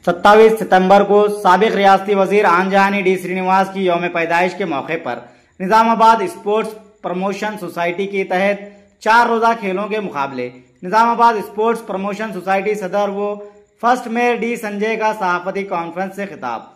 27 सितंबर को साबिक रियासती वजीर आन जहानी डी श्रीनिवास की यौम पैदाइश के मौके पर निजामाबाद स्पोर्ट्स प्रमोशन सोसाइटी के तहत 4 रोजा खेलों के मुकाबले। निजामाबाद स्पोर्ट्स प्रमोशन सोसाइटी सदर व फर्स्ट मेयर डी संजय का सहाफती कॉन्फ्रेंस से खिताब।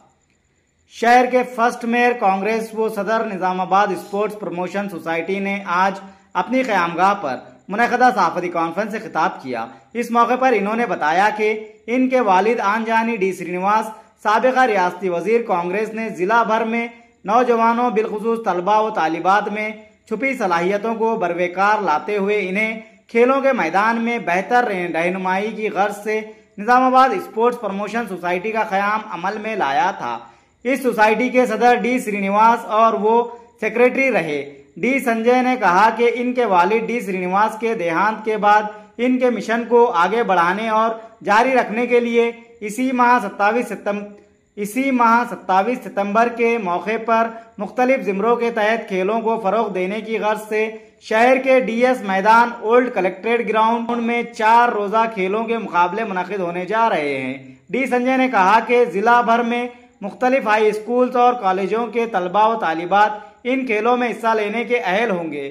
शहर के फर्स्ट मेयर कांग्रेस व सदर निजामाबाद स्पोर्ट्स प्रमोशन सोसाइटी ने आज अपनी क़यामगाह पर मुनक़दा सहाफती कॉन्फ्रेंस से खिताब किया। इस मौके पर इन्होंने बताया कि इनके वालिद आन जहानी डी श्रीनिवास साबिका रियासती वजीर कांग्रेस ने जिला भर में नौजवानों बिलखुसूस तलबा व तालिबात में छुपी सलाहियतों को बरवेकार लाते हुए इन्हें खेलों के मैदान में बेहतर रहनुमाई की गर्ज से निजामाबाद स्पोर्ट्स प्रमोशन सोसाइटी का क़याम अमल में लाया था। इस सोसाइटी के सदर डी श्रीनिवास और वो सेक्रेटरी रहे। डी संजय ने कहा कि इनके वालिद डी श्रीनिवास के देहांत के बाद इनके मिशन को आगे बढ़ाने और जारी रखने के लिए इसी माह 27 सितंबर के मौके पर मुख्तलिफ ज़िम्रों के तहत खेलों को फरोग देने की गर्ज से शहर के डीएस मैदान ओल्ड कलेक्ट्रेट ग्राउंड में 4 रोजा खेलों के मुकाबले मुनक़िद होने जा रहे हैं। डी संजय ने कहा कि जिला भर में मुख्तलिफ हाई स्कूल्स और कॉलेजों के तलबा व तालिबात इन खेलों में हिस्सा लेने के अहल होंगे।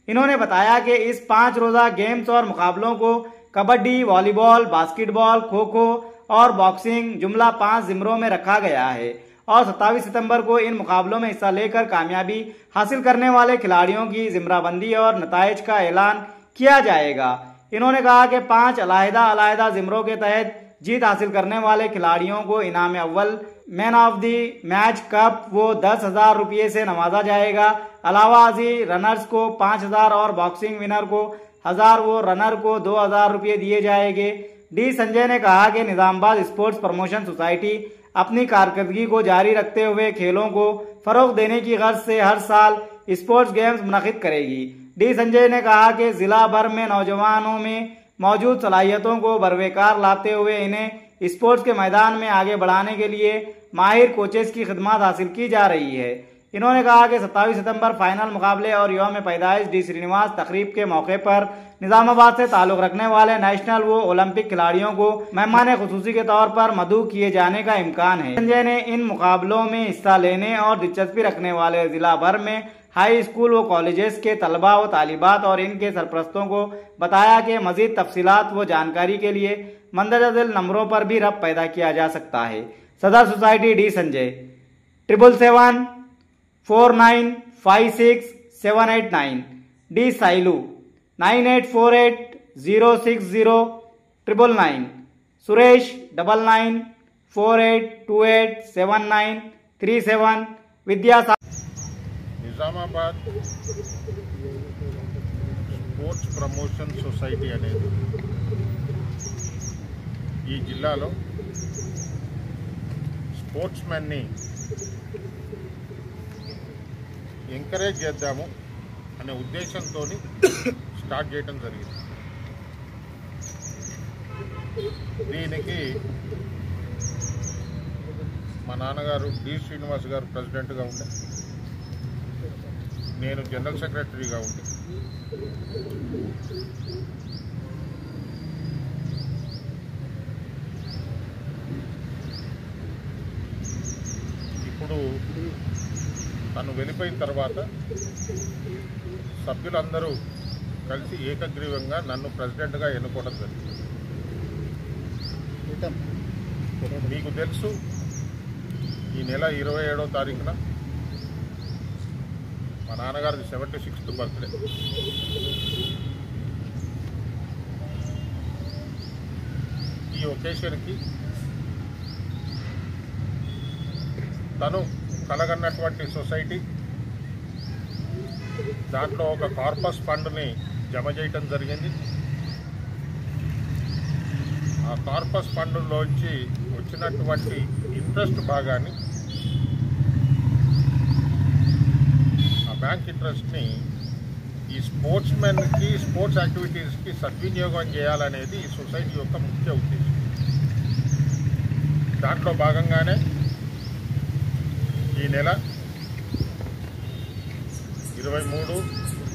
इन्होंने बताया कि इस 5 रोजा गेम्स और मुकाबलों को कबड्डी, वॉलीबॉल, बास्केटबॉल, खो खो और बॉक्सिंग जुमला 5 ज़िम्रों में रखा गया है और 27 सितंबर को इन मुकाबलों में हिस्सा लेकर कामयाबी हासिल करने वाले खिलाड़ियों की ज़िम्राबंदी और नताइज का ऐलान किया जाएगा। इन्होंने कहा कि 5 अलहदा ज़िम्रों के तहत जीत हासिल करने वाले खिलाड़ियों को इनाम अव्वल, man of the match cup वो 10,000 रुपये से नवाजा जाएगा। अलावाजी रनर्स को 5,000 और बॉक्सिंग विनर को 1,000 व रनर को 2,000 रुपये दिए जाएंगे। डी संजय ने कहा कि निजामाबाद स्पोर्ट्स प्रमोशन सोसाइटी अपनी कारकर्दगी को जारी रखते हुए खेलों को फरोग देने की गर्ज से हर साल स्पोर्ट्स गेम्स मुनक़िद करेगी। डी संजय ने कहा कि जिला भर में नौजवानों में मौजूद सलाहियतों को बरवेकार लाते हुए इन्हें स्पोर्ट्स के मैदान में आगे बढ़ाने के लिए माहिर कोचेस की खिदमत हासिल की जा रही है। इन्होंने कहा कि 27 सितंबर फाइनल मुकाबले और यौम पैदाइश डी श्रीनिवास तकरीब के मौके पर निजामाबाद से ताल्लुक़ रखने वाले नेशनल व ओलंपिक खिलाड़ियों को मेहमान खुसूसी के तौर पर मदऊ किए जाने का इम्कान है। संजय ने इन मुकाबलों में हिस्सा लेने और दिलचस्पी रखने वाले जिला भर में हाई स्कूल व कॉलेजेस के तलबा व तालिबात और इनके सरपरस्तों को बताया कि मजीद तफसीलात व जानकारी के लिए मंदरजा झैल नंबरों पर भी रब्त पैदा किया जा सकता है। सदर society D Sanjay 777 4956 789, D Sailu 9848 060 999, Suresh 9948287937, Vidya Nizamabad sports promotion society అనేది ఈ జిల్లాలో స్పోర్ట్స్ మెన్ని ఎంకరేజ్ చేద్దాము అనే ఉద్దేశంతో స్టార్ట్ చేయడం జరిగింది। దీనికి మా నాన్నగారు డి శ్రీనివాస్ గారు ప్రెసిడెంట్గా ఉండే, నేను జనరల్ సెక్రటరీగా ఉండి ఇప్పుడు తను వెళ్ళిపోయిన తర్వాత సభ్యులందరూ కలిసి ఏకగ్రీవంగా నన్ను ప్రెసిడెంట్గా ఎన్నుకోవడం జరిగింది। మీకు తెలుసు, ఈ నెల 27వ తారీఖున మా నాన్నగారిది 76th బర్త్డే। ఈ ఒకేషన్కి తను కలగన్నటువంటి సొసైటీ దాంట్లో ఒక కార్పస్ ఫండ్ని జమ చేయటం జరిగింది। ఆ కార్పస్ ఫండ్లోంచి వచ్చినటువంటి ఇంట్రెస్ట్ భాగాన్ని, ఆ బ్యాంక్ ఇంట్రెస్ట్ని ఈ స్పోర్ట్స్ మెన్కి, స్పోర్ట్స్ యాక్టివిటీస్కి సద్వినియోగం చేయాలనేది ఈ సొసైటీ యొక్క ముఖ్య ఉద్దేశం। దాంట్లో భాగంగానే ఈ నెల 23,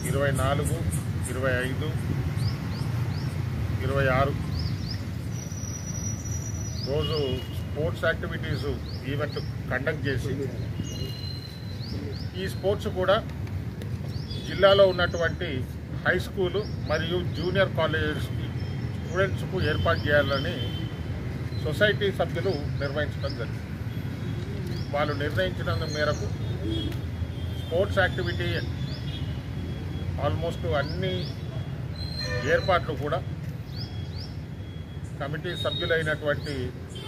24, 25, 26 రోజు స్పోర్ట్స్ యాక్టివిటీస్ ఈవెంట్ కండక్ట్ చేసి ఈ స్పోర్ట్స్ కూడా జిల్లాలో ఉన్నటువంటి హై స్కూలు మరియు జూనియర్ కాలేజెస్ స్టూడెంట్స్కు ఏర్పాటు చేయాలని సొసైటీ సభ్యులు నిర్వహించడం జరిగింది. వాళ్ళు నిర్ణయించిన మేరకు స్పోర్ట్స్ యాక్టివిటీ ఆల్మోస్ట్ అన్ని ఏర్పాట్లు కూడా కమిటీ సభ్యులైనటువంటి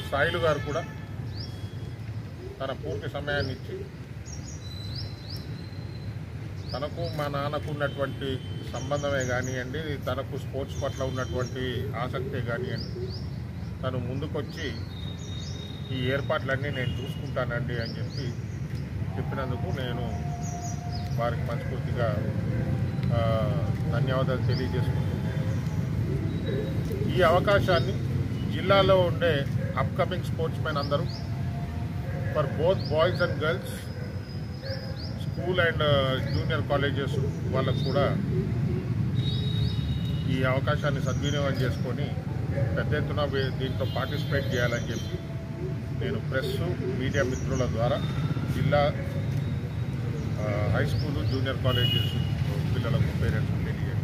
సాయిలు గారు కూడా తన పూర్తి సమయాన్ని ఇచ్చి తనకు మా నాన్నకు ఉన్నటువంటి సంబంధమే కానివ్వండి, తనకు స్పోర్ట్స్ పట్ల ఉన్నటువంటి ఆసక్తే కానివ్వండి, తను ముందుకొచ్చి ఈ ఏర్పాట్లన్నీ నేను చూసుకుంటానండి అని చెప్పినందుకు నేను వారికి మనస్ఫూర్తిగా ధన్యవాదాలు తెలియజేసుకుంటున్నాను. ఈ అవకాశాన్ని జిల్లాలో ఉండే అప్కమింగ్ స్పోర్ట్స్ మెన్ అందరూ for both boys and girls school and junior colleges వాళ్ళకు కూడా ఈ అవకాశాన్ని సద్వినియోగం చేసుకొని పెద్ద ఎత్తున దీంట్లో పార్టిసిపేట్ చేయాలని చెప్పి నేను ప్రెస్ మీడియా మిత్రుల ద్వారా జిల్లా హై స్కూలు జూనియర్ కాలేజెస్ పిల్లలకు పేరెంట్స్ తెలియజేస్తాను.